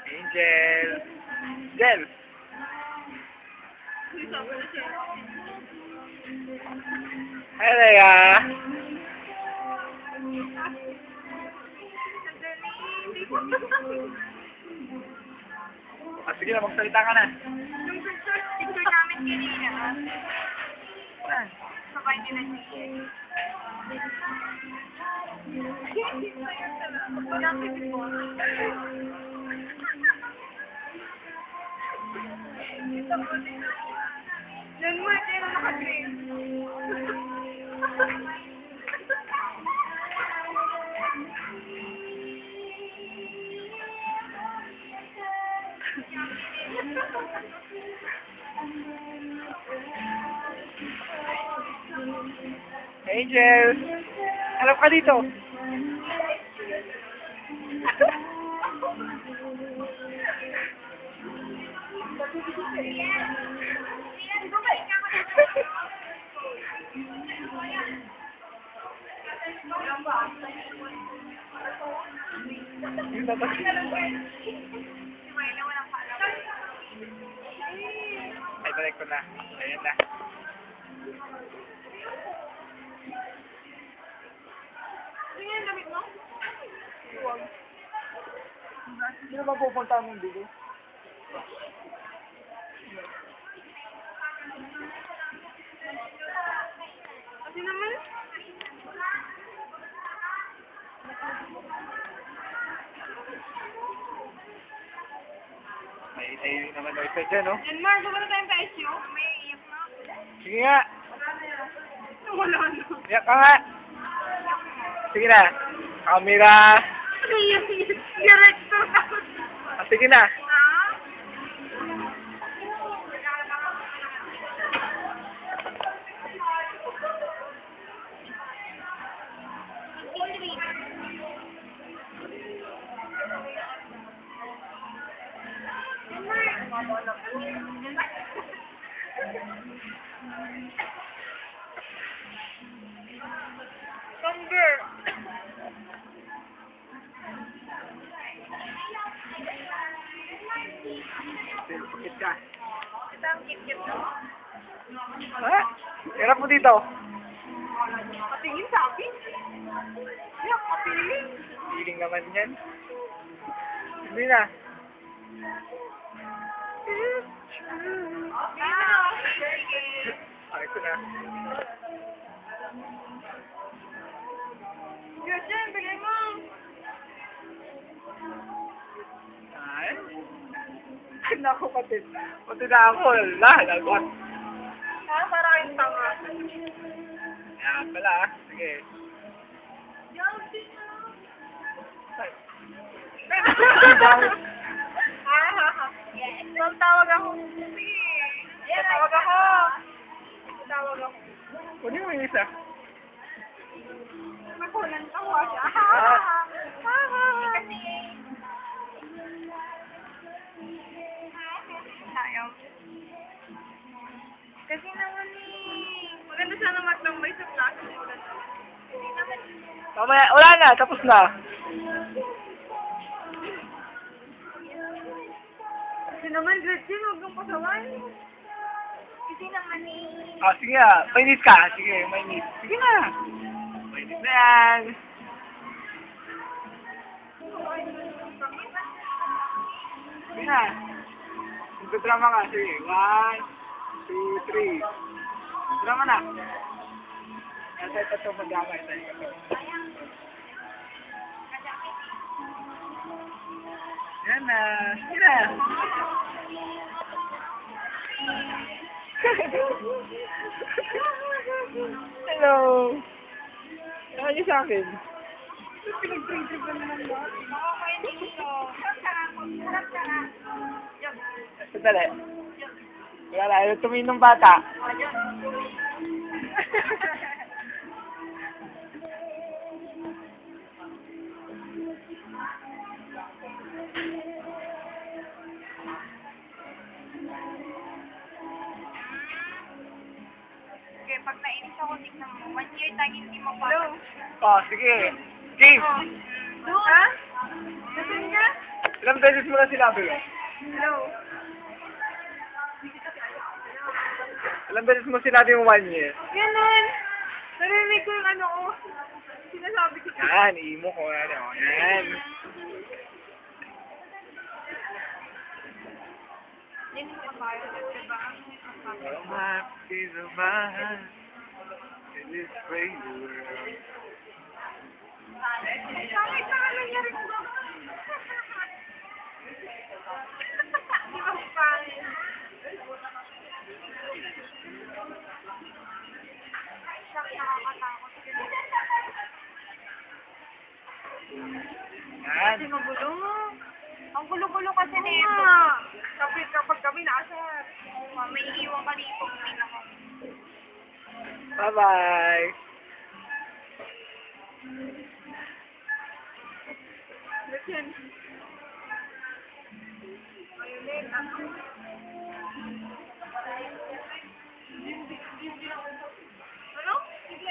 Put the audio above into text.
Angel. Angel. Hello. Ah, sige na, magsalita ka na. Yung picture namin kanina. Sabay nila siya. Yan mo, ito yung naka-green. Angel. Harap ka dito. Yung tatas. Ay, balik ko na. Ayan na. Ano yung damit mo? Huwag. Sino ba pupunta mong dito? Kasi naman. May itayo naman daw isa dyan, no? Yan, Mark, wala tayong ka-SU? May iyak na. Sige nga. Wala na. Iyak ka nga. Sige na. Camera. Director ako. Ah, sige na. Number. Pakit ka. Ito ang kit-kit na. Ha? Hirap mo dito. Patingin sa akin. Yak, patingin. Feeling naman yan. Hindi na. Ay, ito na. Diyan, bigay mo. Ay. Naku, pati na ako. Lagot. Para kayong tanga. Yan pala, ah. Sige. Tawag ako. Sige. Tawag ako. Tawag ako. Kunin mo yung isa. Nakunan ka mo siya. Kasi. Sayang. Kasi naman maganda sana magtambay sa class. Kasi naman Mamaya, wala na. Tapos na. Kasi naman, Gretchen, huwag kang pasaway. Kasi naman Ah, sige nga. Mainit ka. Sige, mainit. Sige na. Mainit na yan. Sige na. Magdrama ka. Sige. 1, 2, 3. Drama na. Ito magdrama. Ito. Yan na. Sige na. Hello. Ano niyo sa akin? pinag-trigger ka naman mo. Okay, dito. Sarap ka na. Sandali. Wala, ayaw tumingin ng bata. Okay, pag nainis ako, tignan mo. 1 year tayo hindi mo pa. Hello? Oh, sige. Sige. Oh. Doon. Ha? Nasaan ka? Ilang beses mo na sinabi yun? Hello. Ilang beses mo sinabi yung 1 year? Ganun. Narinig ko yung ano ko. Sinasabi ko. Yan, imo ko. Ano, yan. Yan yung kabayo. Diba? Your map is a man in this crazy world. Bakit na nangyari ko ba? Di ba pangit? Shock, nakakatakot. Yan. Kasi magulo. Ang gulo-gulo kasi nito. Kapag kami nasa, may iwan ka dito. Bye-bye. Listen. Ayun din. Ano? Sige.